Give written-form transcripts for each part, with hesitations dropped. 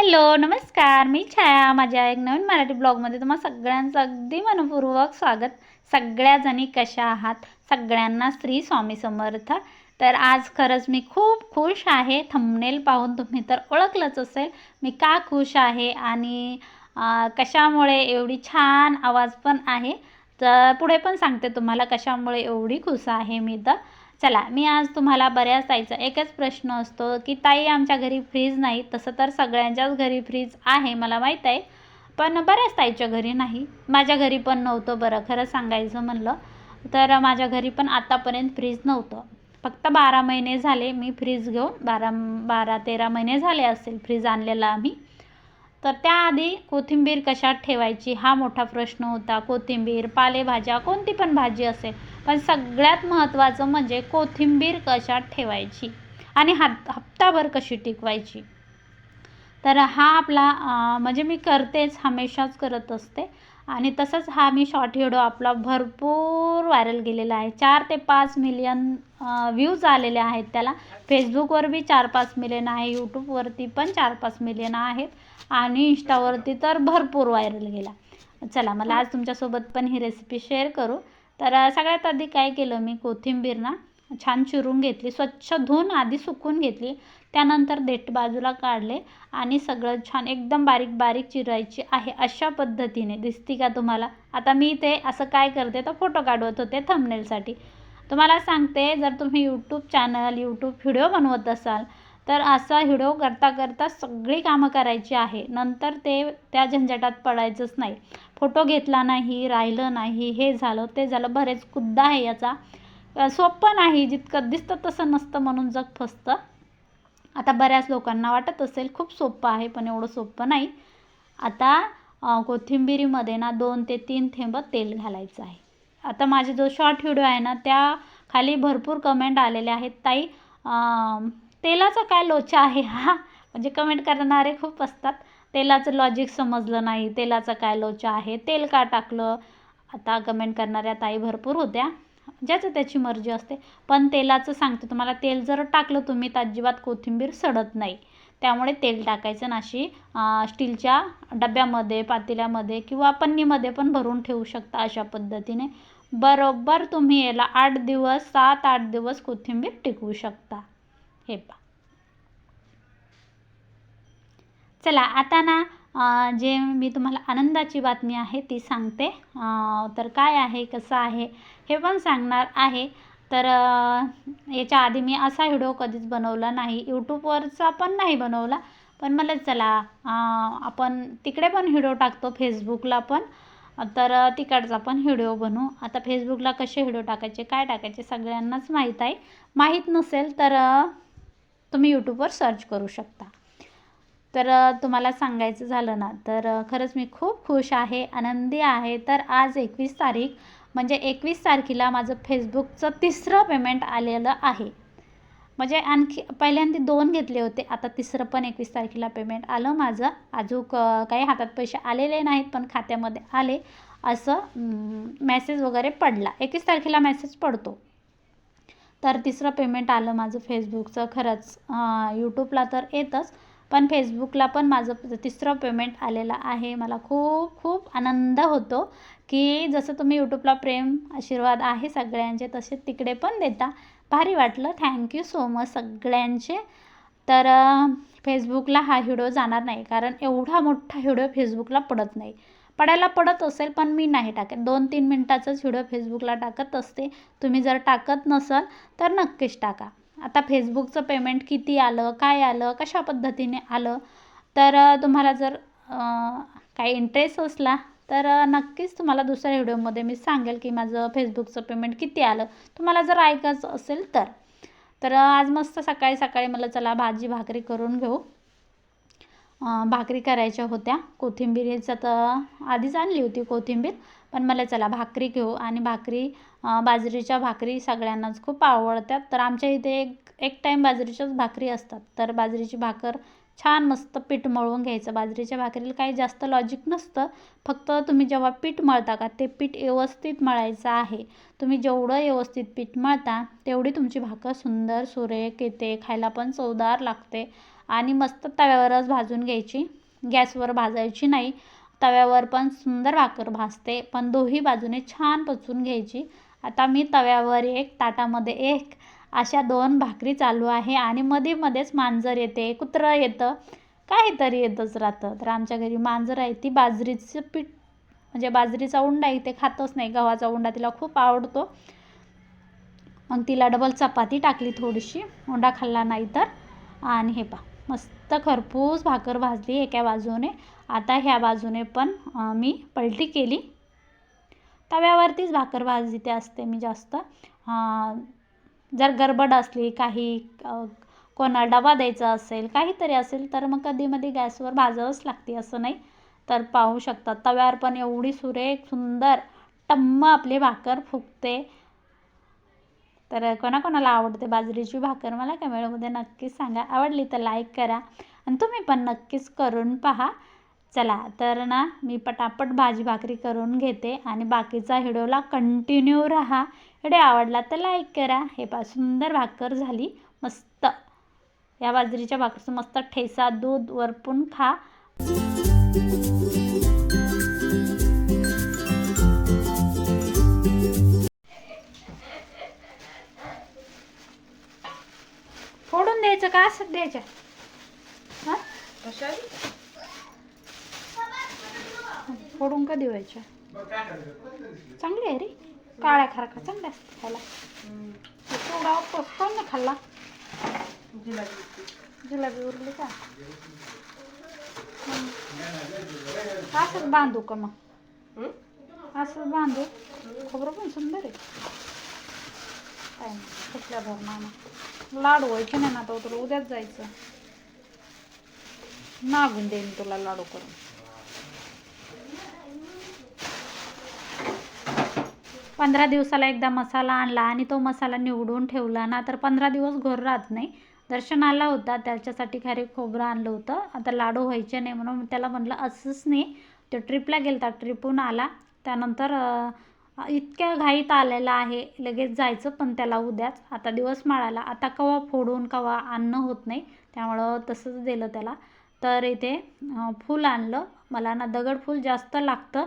Hello, नमस्कार. मी छाया. माझ्या एक नवीन मराठी ब्लॉगमध्ये तुम्हा सगळ्यांचं अगदी मनपूर्वक स्वागत. सगळ्या जणी कशा आहात? सगळ्यांना श्री स्वामी समर्थ. तर आज खरंच मी खूप खुश आहे. थंबनेल पाहून तुम्ही तर ओळखलंच असेल मी का खुश आहे आणि कशामुळे एवढी छान आवाज पण आहे. तर पुढे पण सांगते तुम्हाला कशामुळे एवढी खुश आहे मी. तर चला, मी आज तुम्हाला बऱ्याच ताईचा एकच प्रश्न असतो की ताई आमच्या घरी फ्रीज नाही. तसं तर सगळ्यांच्याच घरी फ्रीज आहे मला माहीत आहे, पण बऱ्याच ताईच्या घरी नाही. माझ्या घरी पण नव्हतं. बरं खरं सांगायचं म्हणलं तर माझ्या घरी पण आतापर्यंत फ्रीज नव्हतं. फक्त 12 महिने झाले मी फ्रीज घेऊन, 13 महिने झाले असेल फ्रीज आणलेला आम्ही. तर त्याआधी कोथिंबीर कशात ठेवायची हा मोठा प्रश्न होता. कोथिंबीर, पालेभाज्या, कोणती पण भाजी असेल, पण सगळ्यात महत्त्वाचं म्हणजे कोथिंबीर कशात ठेवायची आणि हप्ताभर कशी टिकवायची. तर हा आपला म्हणजे मी करतेच, हमेशाच करत असते. आणि तसंच हा मी शॉर्ट व्हिडिओ आपला भरपूर व्हायरल गेलेला आहे. 4 ते 5 मिलियन व्ह्यूज आलेले आहेत त्याला. फेसबुकवर बी 4-5 मिलियन आहे, यूट्यूबवरती पण 4-5 मिलियन आहेत आणि इंस्टावरती तर भरपूर व्हायरल गेला. चला, मला आज तुमच्यासोबत पण ही रेसिपी शेअर करू. तर सगळ्यात आधी काय केलं मी, कोथिंबीर ना छान चिरून घेतली, स्वच्छ धुवून आधी सुकवून घेतली. त्यानंतर देठ बाजूला काढले आणि सगळं छान एकदम बारीक बारीक चिरायची आहे. अशा पद्धतीने दिसती का तुम्हाला? आता मी ते असं काय करते तर फोटो काढवत होते थंबनेलसाठी. तुम्हाला सांगते, जर तुम्ही यूट्यूब चॅनल, यूट्यूब व्हिडिओ बनवत असाल तर असा व्हिडिओ करता करता सगळी कामं करायची आहे. नंतर त्या झंझटात पडायचंच नाही. फोटो घेतला नाही, राहिलं नाही, हे झालं ते झालं, बरेच मुद्दा आहे याचा. सोपं नाही, जितकं दिसतं तसं नसतं म्हणून जग फसतं. आता बऱ्याच लोकांना वाटत असेल खूप सोपं आहे, पण एवढं सोपं नाही. आता कोथिंबिरीमध्ये ना 2 ते 3 थेंब तेल घालायचं आहे. आता माझे जो शॉर्ट व्हिडिओ आहे ना त्या खाली भरपूर कमेंट आलेले आहेत, ताई तेलाचा काय लोचा आहे हा? म्हणजे कमेंट करणारे खूप असतात. तेलाचं लॉजिक समजलं नाही, तेलाचा काय लोचा आहे, तेल का टाकलं. आता कमेंट करणाऱ्या ताई भरपूर होत्या. ज्याचं त्याची मर्जी असते. पण तेलाचं सांगते तुम्हाला, तेल जर टाकलं तुम्ही तर अजिबात कोथिंबीर सडत नाही. त्यामुळे तेल टाकायचं नाशी. स्टीलच्या डब्यामध्ये, पातेल्यामध्ये किंवा पन्नीमध्ये पण भरून ठेवू शकता. अशा पद्धतीने बरोबर तुम्ही याला 8 दिवस, 7-8 दिवस कोथिंबीर टिकवू शकता. हे पहा. चला, आता ना जे मी तुम्हाला आनंदाची बातमी आहे ती सांगते. तर काय आहे, कसं आहे हे पण सांगणार आहे. तर याच्या आधी मी असा व्हिडिओ कधीच बनवला नाही, यूट्यूबवरचा पण नाही बनवला. पण मला चला आपण तिकडे पण व्हिडिओ टाकतो, फेसबुकला पण. तर तिकडचा पण व्हिडिओ बनवू. आता फेसबुकला कसे व्हिडिओ टाकायचे, काय टाकायचे सगळ्यांनाच माहीत आहे. माहीत नसेल तर तुम्ही यूट्यूबवर सर्च करू शकता. तर तुम्हाला सांगायचं झालं ना तर खरंच मी खूप खुश आहे, आनंदी आहे. तर आज 21 तारीख, म्हणजे 21 तारखेला माझं फेसबुकचं 3रं पेमेंट आलेलं आहे. म्हणजे आणखी पहिल्यांदा 2 घेतले होते, आता 3रं पण 21 तारखेला पेमेंट आलं माझं. अजून काही हातात पैसे आलेले नाहीत, पण खात्यामध्ये आले असं मेसेज वगैरे पडला. 21 तारखेला मेसेज पडतो. तर 3रं पेमेंट आलं माझं फेसबुकचं. खरंच यूट्यूबला तर येतच, पण फेसबुकला पण माझं 3रं पेमेंट आलेलं आहे. मला खूप खूप आनंद होतो की जसं तुम्ही यूट्यूबला प्रेम, आशीर्वाद आहे सगळ्यांचे, तसे तिकडे पण देता. भारी वाटलं. थँक्यू सो मच सगळ्यांचे. तर फेसबुकला हा व्हिडिओ जाणार नाही, कारण एवढा मोठा व्हिडिओ फेसबुकला पडत नाही. पडायला पडत असेल पण मी नाही टाकत. 2-3 मिनटाचाच व्हिडिओ फेसबुकला टाकत असते. तुम्ही जर टाकत नसाल तर नक्कीच टाका. आता फेसबुकचं पेमेंट किती आलं, काय आलं, कशा पद्धतीने आलं, तर तुम्हाला जर काही इंटरेस्ट असला तर नक्कीच तुम्हाला दुसऱ्या व्हिडिओमध्ये मी सांगेल की माझं फेसबुकचं पेमेंट किती आलं, तुम्हाला जर ऐकायचं असेल तर. तर आज मस्त सकाळी सकाळी मला चला भाजी भाकरी करून घेऊ. भाकरी करायच्या होत्या. कोथिंबीरीचं तर आधीच आणली होती कोथिंबीर, पण मला चला भाकरी घेऊ. आणि भाकरी बाजरीच्या भाकरी सगळ्यांनाच खूप आवडतात. तर आमच्या इथे एक टाईम बाजरीच्याच भाकरी असतात. तर बाजरीची भाकर छान मस्त पीठ मळून घ्यायचं. बाजरीच्या भाकरीला काही जास्त लॉजिक नसतं, फक्त तुम्ही जेव्हा पीठ मळता का ते पीठ व्यवस्थित मळायचं आहे. तुम्ही जेवढं व्यवस्थित पीठ मळता तेवढी तुमची भाकर सुंदर सुरेख येते, खायला पण चवदार लागते. आणि मस्त तव्यावरच भाजून घ्यायची, गॅसवर भाजायची नाही. तव्यावर पण सुंदर भाकर भाजते, पण दोन्ही बाजूने छान पचवून घ्यायची. आता मी तव्यावर एक, ताटामध्ये एक अशा 2 भाकरी चालू आहे आणि मध्ये मध्येच मांजर येते, कुत्रं येतं, काहीतरी येतच राहतं. तर आमच्या घरी मांजर आहे, ती बाजरीचं पीठ म्हणजे बाजरीचा उंडा इथे खातच नाही, गव्हाचा उंडा तिला खूप आवडतो. मग तिला डबल चपाती टाकली थोडीशी, उंडा खाल्ला नाही तर. आणि हे पहा मस्त खरपूस भाकर भाजली एका बाजूने. आता ह्या बाजूने पण मी पलटी केली. तव्यावरतीच भाकर भाजते असते मी जास्त. जर गडबड असली, काही कोणाला डबा द्यायचा असेल, काहीतरी असेल तर मग कधीमध्ये गॅसवर भाजावंच लागते, असं नाही. तर पाहू शकता तव्यावर पण एवढी सुरेख सुंदर टम्म आपली भाकर फुगते. तर कोणाकोणाला आवडते बाजरीची भाकर मला कमेंटमध्ये नक्कीच सांगा. आवडली तर लाईक करा आणि तुम्ही पण नक्कीच करून पहा. चला तर ना मी पटापट भाजी भाकरी करून घेते आणि बाकीचा व्हिडिओला कंटिन्यू राहा. व्हिडिओ आवडला तर लाईक करा. हे पहा सुंदर भाकर झाली मस्त. या बाजरीच्या भाकरीचं मस्त ठेसा दूध वरपून खा. फोडून द्यायचं का असं द्यायचं? हां फोडून कधी व्हायच्या? चांगली आहे रे, काळ्या खारका चांगल्या असतात खायला. थोडा कोण नाही खाल्ला? जिलाबी उरली का? असंच बांधू का मग? असंच बांधू. खोबरं पण सुंदर आहे. काय नाही कुठल्या भरणार लाडू व्हायचे नाही ना, तर तुला उद्याच जायचं. मागून देईन तुला लाडू करून. 15 दिवसाला एकदा मसाला आणला आणि तो मसाला निवडून ठेवला ना तर 15 दिवस घोर राहत नाही. दर्शन आला होता, त्याच्यासाठी खारे खोबरं आणलं होतं. आता लाडू व्हायचे नाही म्हणून त्याला म्हटलं असंच नाही. तो ट्रिपला गेलता, ट्रिपहून आला त्यानंतर इतक्या घाईत आलेला आहे, लगेच जायचं पण त्याला उद्याच. आता दिवस माळाला, आता कवा फोडून कवा आणणं होत नाही, त्यामुळं तसंच दिलं त्याला. तर इथे फूल आणलं. मला ना दगडफूल जास्त लागतं.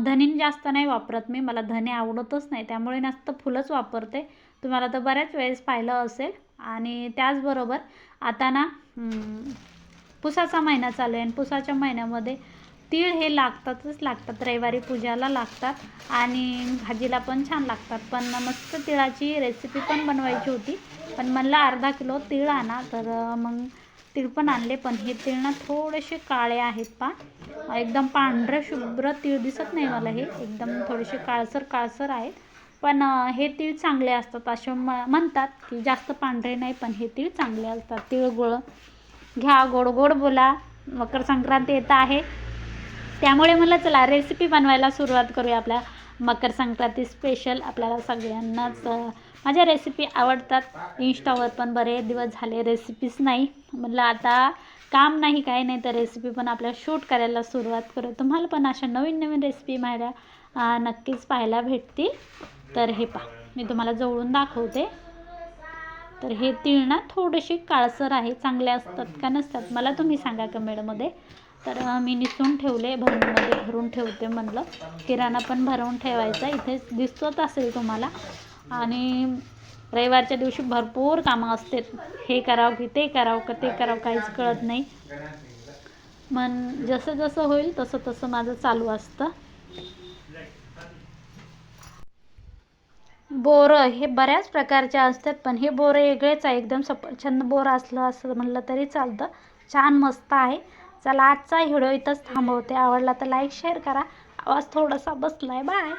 धनीन जास्त नाही वापरत मी, मला धने आवडतच नाही, त्यामुळे जास्त फुलंच वापरते. तुम्हाला तर बऱ्याच वेळेस पाहिलं असेल. आणि त्याचबरोबर आता ना पुसाचा महिना चालू आहे आणि पुसाच्या महिन्यामध्ये तीळ हे लागतातच लागतात. रविवारी पूजाला लागतात आणि भाजीला पण छान लागतात. पण मस्त तिळाची रेसिपी पण बनवायची होती, पण मला अर्धा किलो तीळ आणा. तर मग तीळ पण आणले, पण हे तीळ ना थोडेसे काळे आहेत पा. एकदम पांढरं शुभ्र तीळ दिसत नाही मला, हे एकदम थोडेसे काळसर आहेत. पण हे तीळ चांगले असतात असे म्हणतात, की जास्त पांढरे नाही, पण हे तीळ चांगले असतात. तिळगुळ घ्या, गोड गोड बोला. मकर संक्रांती येत आहे, त्यामुळे मला चला रेसिपी बनवायला सुरुवात करूया. आपल्या मकर संक्रांती स्पेशल आपल्याला सगळ्यांनाच माझ्या रेसिपी आवडतात. इंस्टावर पण बरेच दिवस झाले रेसिपीज नाही, म्हटलं आता काम नाही काही नाही तर रेसिपी पण आपल्याला शूट करायला सुरुवात करू. तुम्हाला पण अशा नवीन नवीन रेसिपी माझ्या नक्कीच पाहायला भेटतील. तर हे पहा मी तुम्हाला जवळून दाखवते. तर हे तीळ ना थोडेसे काळसर आहे, चांगले असतात का नसतात मला तुम्ही सांगा कमेंटमध्ये. तर मी निसून ठेवले, भरणीमध्ये भरून ठेवते म्हणलं. किराणा पण भरवून ठेवायचा, इथे दिसतच असेल तुम्हाला. आणि रविवारच्या दिवशी भरपूर कामं असतात, हे करावं की ते करावं का ते करावं काहीच कळत नाही. मन जसं जसं होईल तसं तसं माझं चालू असतं. बोरं हे बऱ्याच प्रकारचे असतात, पण हे बोरं वेगळेच आहे एकदम. सफरचंद बोर असलं असं म्हणलं तरी चालतं. छान मस्त आहे. चला आजचा व्हिडिओ इथंच थांबवते. आवडला तर लाईक शेअर करा. आवाज थोडासा बसलाय. बाय.